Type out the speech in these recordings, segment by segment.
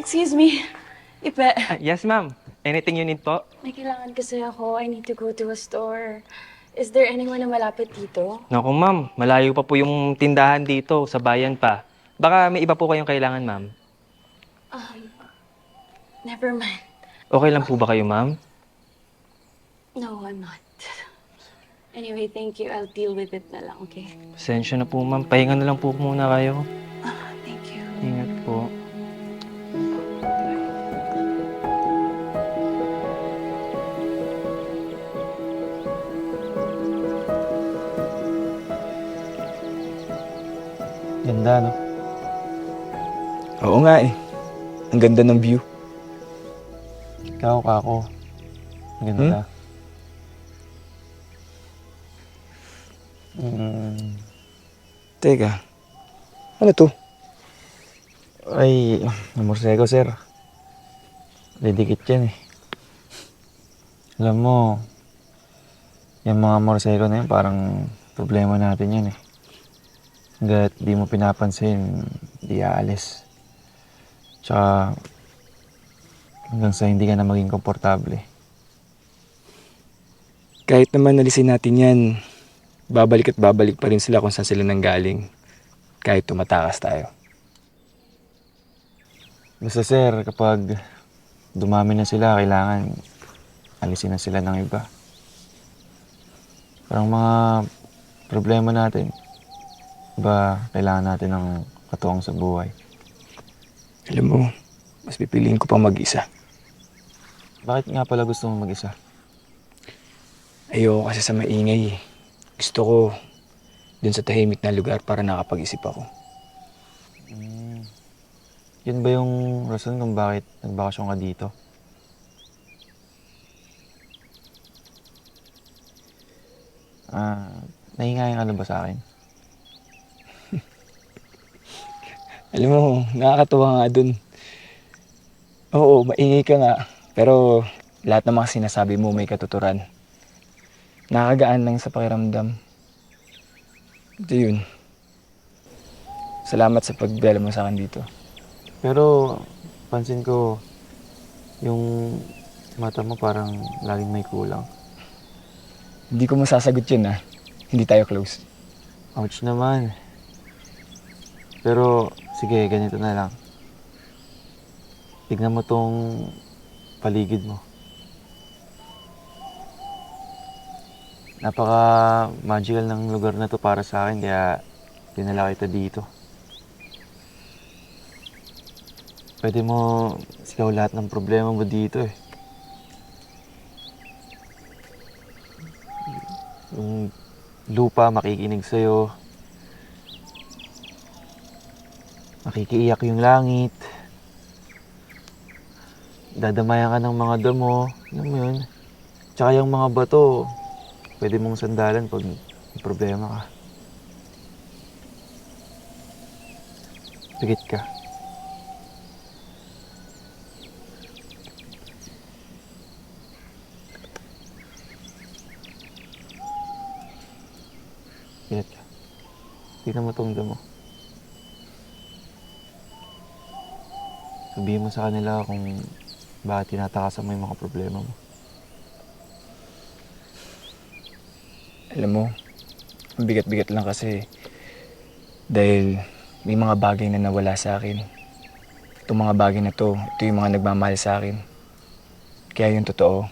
Excuse me. Ipe, Yes, ma'am. Anything you need po? may kailangan kasi ako. I need to go to a store. Is there anyone na malapit dito? Naku, ma'am. Malayo pa po yung tindahan dito, sa bayan pa. Baka may iba po kayong kailangan, ma'am. Never mind. Okay lang po ba kayo, ma'am? No, I'm not. Anyway, thank you. I'll deal with it na lang, okay? Pasensya na po, ma'am. Pahinga na lang po muna kayo. Thank you. Ingat po. Ganda, no? Oo nga eh. Ang ganda ng view. Ikaw, kako. Ganda. Teka, ano to? Ay, namorsego, sir. Didikit yan eh. Alam mo, yung mga morsego na yun, parang problema natin yan eh. Hanggat di mo pinapansin, di aalis. Tsaka, hanggang sa hindi ka na maging komportable. Kahit naman alisin natin yan, babalik at babalik pa rin sila kung saan sila nanggaling. Kahit tumatakas tayo. Basta sir, kapag dumami na sila, kailangan alisin na sila ng iba. Parang mga problema natin, iba kailangan natin ng katuwang sa buhay. Alam mo, mas pipiliin ko pa mag-isa. Bakit nga pala gusto mong mag-isa? Ayoko kasi sa maingay eh. Gusto ko dun sa tahimik na lugar para nakapag-isip ako. Yun ba yung rason kung bakit nagbakasyon ka dito? Nahingayan ka na ba sa akin? Alam mo, nakakatuwa nga dun. Oo, maingay ka nga. Pero lahat ng mga sinasabi mo may katuturan. Nakakagaan lang sa pakiramdam. Ito yun. Salamat sa pagdala mo sa akin dito. Pero pansin ko, yung mata mo parang laging may kulang. Hindi ko masasagot yun ah. Hindi tayo close. Ouch naman. Pero sige, ganito na lang. Tignan mo tong paligid mo. Napaka-magical ng lugar na to para sa akin, kaya dinala kita dito. Pwede mo sigaw lahat ng problema mo dito eh. Yung lupa makikinig sa'yo. Makikiiyak yung langit. Dadamayan ka ng mga damo. Alam mo yun? Tsaka yung mga bato, pwede mong sandalan pag may problema ka. Pigit ka. Pigit ka. Tignan mo tong damo. Sabihin mo sa kanila kung bakit tinatakasan mo yung mga problema mo. Alam mo, ang bigat-bigat lang kasi dahil may mga bagay na nawala sa akin. Itong mga bagay na to, ito yung mga nagmamahal sa akin. Kaya yung totoo,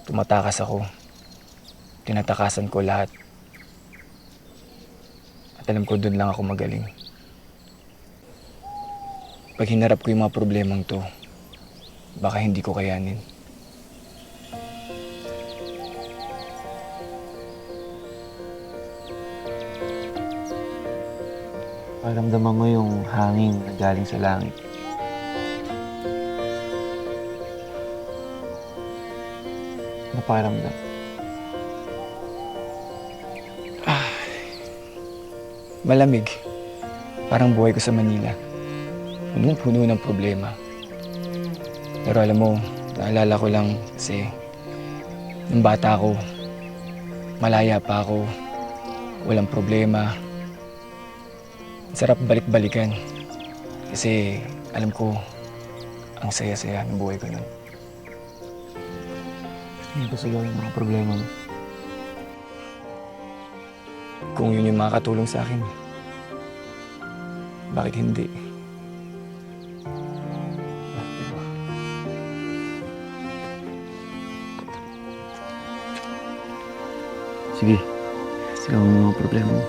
tumatakas ako. Tinatakasan ko lahat. At alam ko doon lang ako magaling. Pag hinarap ko yung mga problemang to, baka hindi ko kayanin. Paramdaman mo yung hangin na galing sa langit. Ano pakiramdam? Malamig. Parang buhay ko sa Manila. Punong-puno ng problema. Pero alam mo, naalala ko lang kasi nung bata ako, malaya pa ako, walang problema. Sarap balik-balikan. Kasi alam ko, ang saya-saya ng buhay ko nun. Hindi ba sigaw yung mga problema mo? Kung yun yung makakatulong sa akin, bakit hindi? Sige, sigaw mo yung mga problema mo.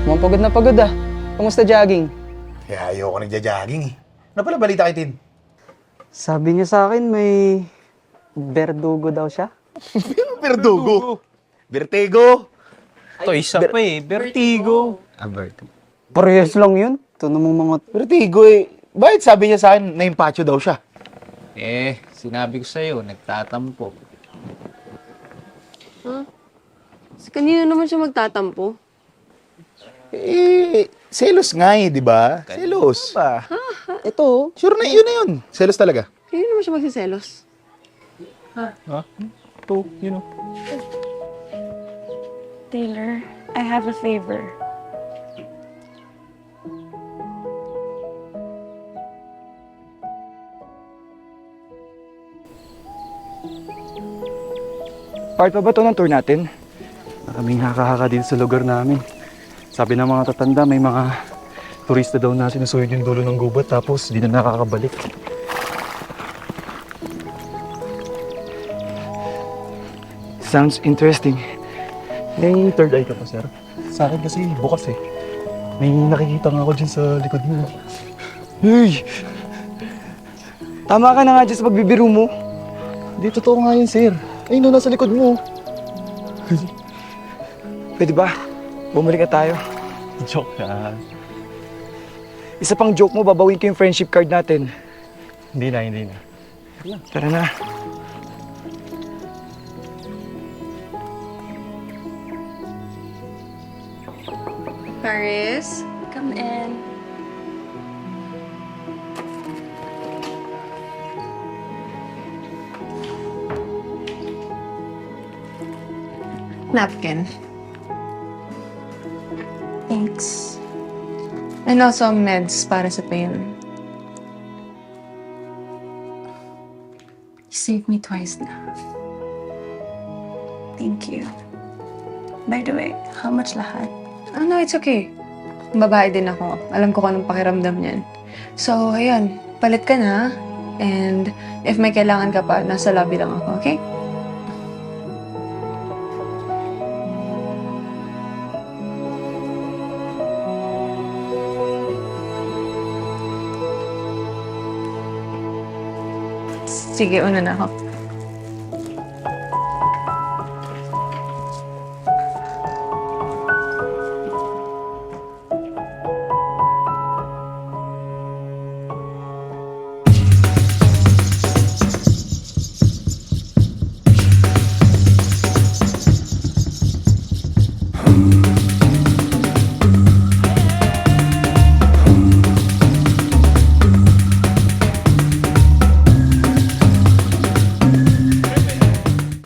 Mukhang pagod na pagod ah. Kumusta jogging? Kaya ayoko nagja-jogging eh. Ano pala balita kay Tin? Sabi niya sa akin may berdugo daw siya. Verdugo. Vertigo. Ito, isa pa eh. Vertigo. Parehas lang yun. Ito namang mga... Vertigo eh. Bakit sabi niya sa akin na impacho daw siya? Eh, sinabi ko sa'yo, nagtatampo. Sa kanina naman siya magtatampo. Eh, selos nga eh, di ba? Selos. Ba? Ito, Sure na, yun na yun. Selos talaga. Kanina naman siya magsiselos. Ito, yun o. Taylor, I have a favor. Part pa ba to ng tour natin? Maraming haka-haka dito sa lugar namin. Sabi ng mga tatanda, may mga turista daw na sinusuyod yung dulo ng gubat tapos di na nakakabalik. Sounds interesting. May third eye ka pa, sir? Sa akin kasi bukas eh. May nakikita nga ako dyan sa likod mo. Hey! Tama ka na nga dyan sa pagbibiro mo. Di, totoo nga yun, sir. Ayun no, nasa likod mo. Pwede ba? Bumalik na tayo. Joke yan. Isa pang joke mo, babawin ko yung friendship card natin. Hindi na, hindi na. Tara na. Paris? Come in. Napkin. Thanks. And also meds para sa pain. You saved me twice now. Thank you. By the way, how much lahat? Oh, no, it's okay. Babae din ako. Alam ko kung anong pakiramdam niyan. So, ayun. Palit ka na. And if may kailangan ka pa, nasa lobby lang ako, okay? Sige, una na ako.